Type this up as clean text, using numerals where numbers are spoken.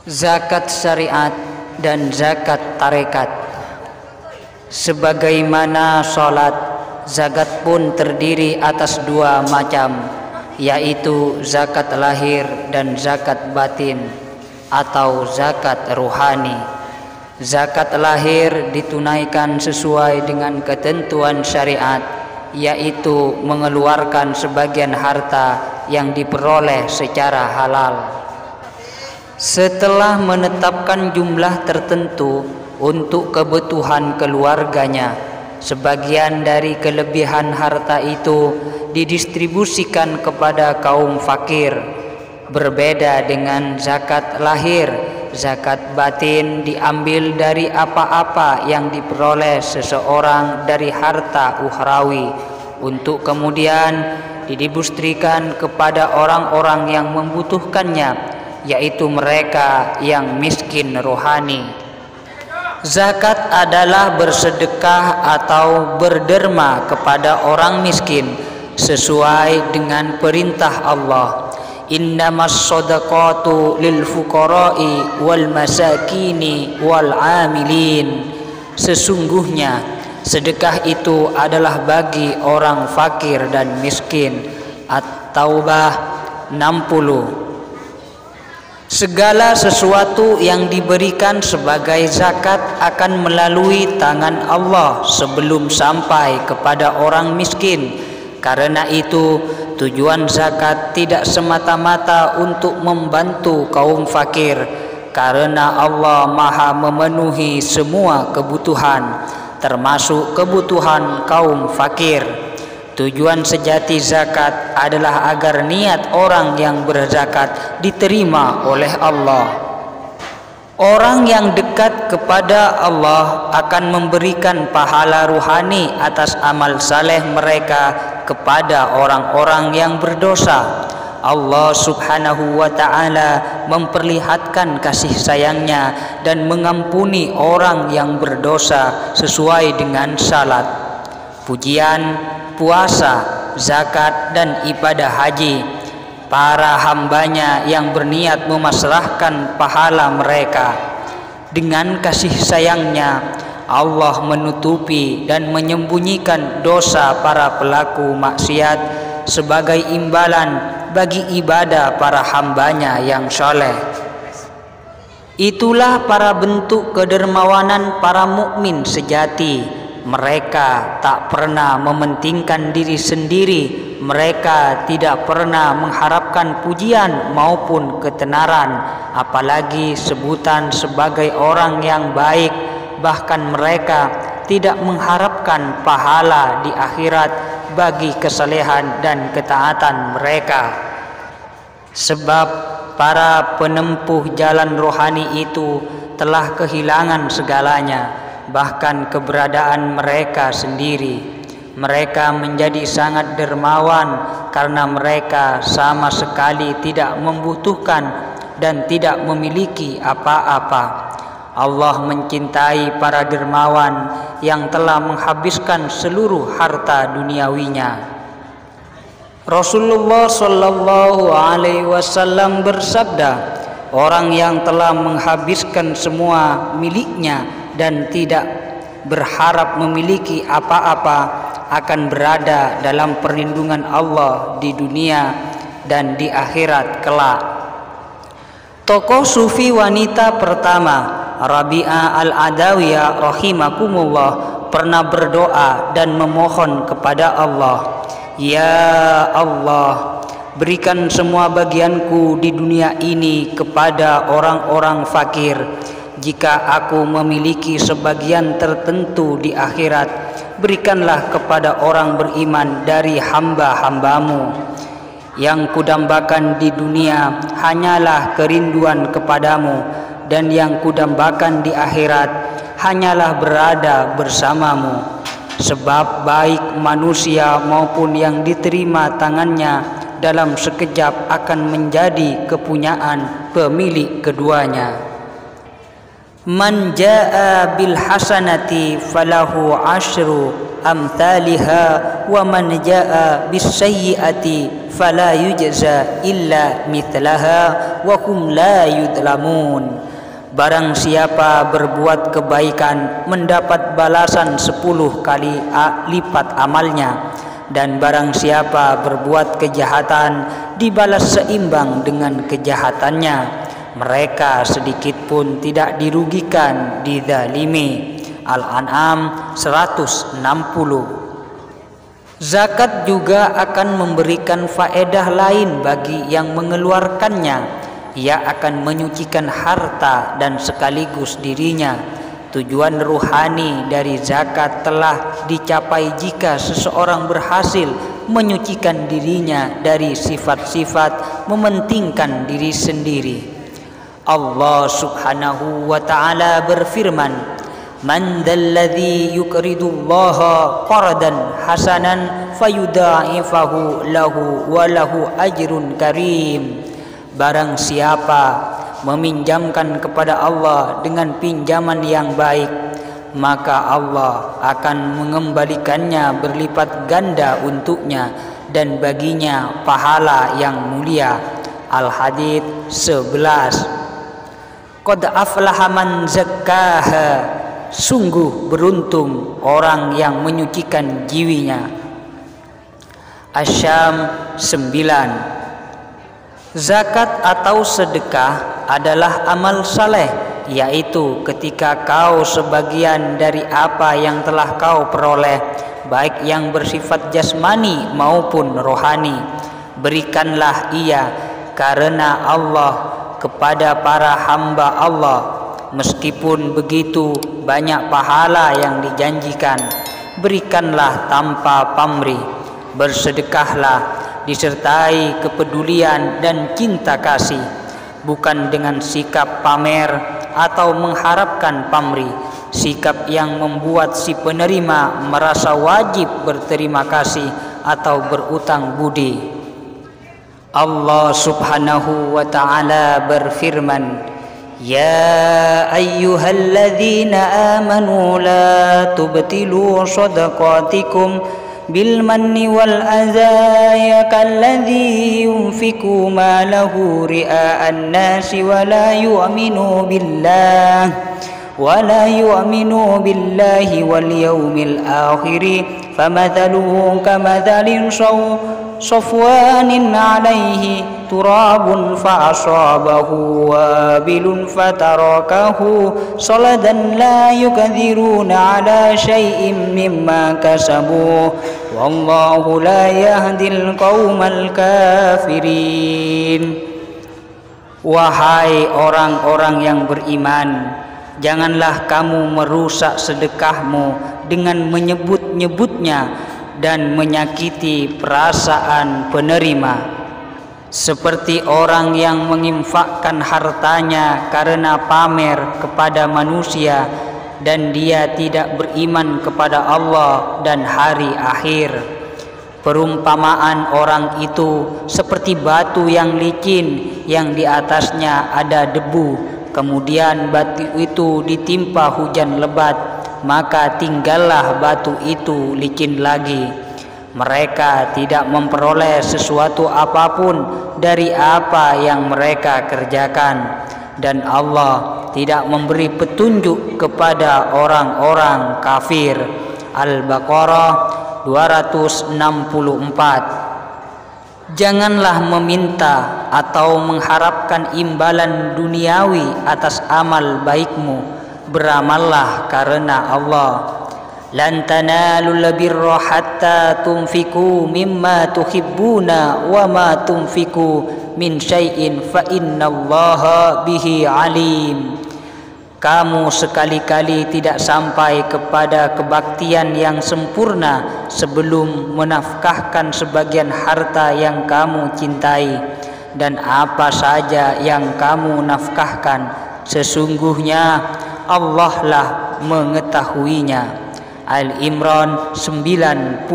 Zakat syariat dan zakat tarekat. Sebagaimana sholat, zakat pun terdiri atas dua macam, yaitu zakat lahir dan zakat batin atau zakat ruhani. Zakat lahir ditunaikan sesuai dengan ketentuan syariat, yaitu mengeluarkan sebagian harta yang diperoleh secara halal. Setelah menetapkan jumlah tertentu untuk kebutuhan keluarganya, sebagian dari kelebihan harta itu didistribusikan kepada kaum fakir. Berbeda dengan zakat lahir, zakat batin diambil dari apa-apa yang diperoleh seseorang dari harta ukhrawi untuk kemudian didistribusikan kepada orang-orang yang membutuhkannya, yaitu mereka yang miskin rohani. Zakat adalah bersedekah atau berderma kepada orang miskin sesuai dengan perintah Allah. Innamas shadaqatu lil fuqara'i wal masakini wal amilin. Sesungguhnya sedekah itu adalah bagi orang fakir dan miskin. At-Taubah 60. Segala sesuatu yang diberikan sebagai zakat akan melalui tangan Allah sebelum sampai kepada orang miskin. Karena itu, tujuan zakat tidak semata-mata untuk membantu kaum fakir, karena Allah Maha memenuhi semua kebutuhan, termasuk kebutuhan kaum fakir. Tujuan sejati zakat adalah agar niat orang yang berzakat diterima oleh Allah. Orang yang dekat kepada Allah akan memberikan pahala ruhani atas amal saleh mereka kepada orang-orang yang berdosa. Allah Subhanahu wa ta'ala memperlihatkan kasih sayangnya dan mengampuni orang yang berdosa sesuai dengan salat, pujian, puasa, zakat, dan ibadah haji. Para hambanya yang berniat memasrahkan pahala mereka. Dengan kasih sayangnya, Allah menutupi dan menyembunyikan dosa para pelaku maksiat sebagai imbalan bagi ibadah para hambanya yang soleh. Itulah para bentuk kedermawanan para mukmin sejati. Mereka tak pernah mementingkan diri sendiri. Mereka tidak pernah mengharapkan pujian maupun ketenaran, apalagi sebutan sebagai orang yang baik. Bahkan mereka tidak mengharapkan pahala di akhirat bagi kesalehan dan ketaatan mereka. Sebab para penempuh jalan rohani itu telah kehilangan segalanya, bahkan keberadaan mereka sendiri. Mereka menjadi sangat dermawan karena mereka sama sekali tidak membutuhkan dan tidak memiliki apa-apa. Allah mencintai para dermawan yang telah menghabiskan seluruh harta duniawinya. Rasulullah sallallahu alaihi wasallam bersabda, orang yang telah menghabiskan semua miliknya dan tidak berharap memiliki apa-apa akan berada dalam perlindungan Allah di dunia dan di akhirat kelak. Tokoh sufi wanita pertama, Rabi'ah al-Adawiyah rahimakumullah, pernah berdoa dan memohon kepada Allah, "Ya Allah, berikan semua bagianku di dunia ini kepada orang-orang fakir. Jika aku memiliki sebagian tertentu di akhirat, berikanlah kepada orang beriman dari hamba-hambamu. Yang kudambakan di dunia hanyalah kerinduan kepadamu, dan yang kudambakan di akhirat hanyalah berada bersamamu. Sebab baik manusia maupun yang diterima tangannya dalam sekejap akan menjadi kepunyaan pemilik keduanya." Man jaa bil hasanati falahu asyru amthaliha wa man jaa bis sayyiati fala yujza illa mithlaha wa hum la yudlamun. Barang siapa berbuat kebaikan mendapat balasan 10 kali lipat amalnya, dan barang siapa berbuat kejahatan dibalas seimbang dengan kejahatannya. Mereka sedikit pun tidak dirugikan, dizalimi. Al-An'am 160. Zakat juga akan memberikan faedah lain bagi yang mengeluarkannya. Ia akan menyucikan harta dan sekaligus dirinya. Tujuan ruhani dari zakat telah dicapai jika seseorang berhasil menyucikan dirinya dari sifat-sifat mementingkan diri sendiri. Allah Subhanahu wa ta'ala berfirman, Man dzalladzi yuqridullaha qardan hasanan fayudha'ifahu lahu wa lahu ajrun karim. Barang siapa meminjamkan kepada Allah dengan pinjaman yang baik, maka Allah akan mengembalikannya berlipat ganda untuknya dan baginya pahala yang mulia. Al-Hadid 11. Qad aflaha man zakkaha, sungguh beruntung orang yang menyucikan jiwinya. Asy-Syam 9. Zakat atau sedekah adalah amal saleh, yaitu ketika kau sebagian dari apa yang telah kau peroleh, baik yang bersifat jasmani maupun rohani, berikanlah ia karena Allah kepada para hamba Allah. Meskipun begitu banyak pahala yang dijanjikan, berikanlah tanpa pamrih, bersedekahlah disertai kepedulian dan cinta kasih, bukan dengan sikap pamer atau mengharapkan pamrih, sikap yang membuat si penerima merasa wajib berterima kasih atau berutang budi. Allah Subhanahu wa ta'ala berfirman, Ya ayyuhalladzina amanu la tubtilu shadaqatikum bil manni wal adha kalladzi yunfiqu ma lahu ria'an nasi wa la yu'minu billahi wal yawmil akhir famathaluhu kamathalin safwanin alayhi turabun fa'asabahu wabilun fatarakahu saladan la yukadziruna ala syai'im mimma kasabu wallahu la yahdil qaumal kafirin. Wahai orang-orang yang beriman, janganlah kamu merusak sedekahmu dengan menyebut-nyebutnya dan menyakiti perasaan penerima, seperti orang yang menginfakkan hartanya karena pamer kepada manusia dan dia tidak beriman kepada Allah dan hari akhir. Perumpamaan orang itu seperti batu yang licin yang di atasnya ada debu, kemudian batu itu ditimpa hujan lebat, maka tinggallah batu itu licin lagi. Mereka tidak memperoleh sesuatu apapun dari apa yang mereka kerjakan, dan Allah tidak memberi petunjuk kepada orang-orang kafir. Al-Baqarah 264. Janganlah meminta atau mengharapkan imbalan duniawi atas amal baikmu, beramallah karena Allah. Lan tanalul birra hatta tunfiqu mimma tuhibbuna wa ma tunfiqu min syai'in fa innallaha bihi alim. Kamu sekali-kali tidak sampai kepada kebaktian yang sempurna sebelum menafkahkan sebagian harta yang kamu cintai, dan apa saja yang kamu nafkahkan sesungguhnya Allah lah mengetahuinya. Al-Imran 92.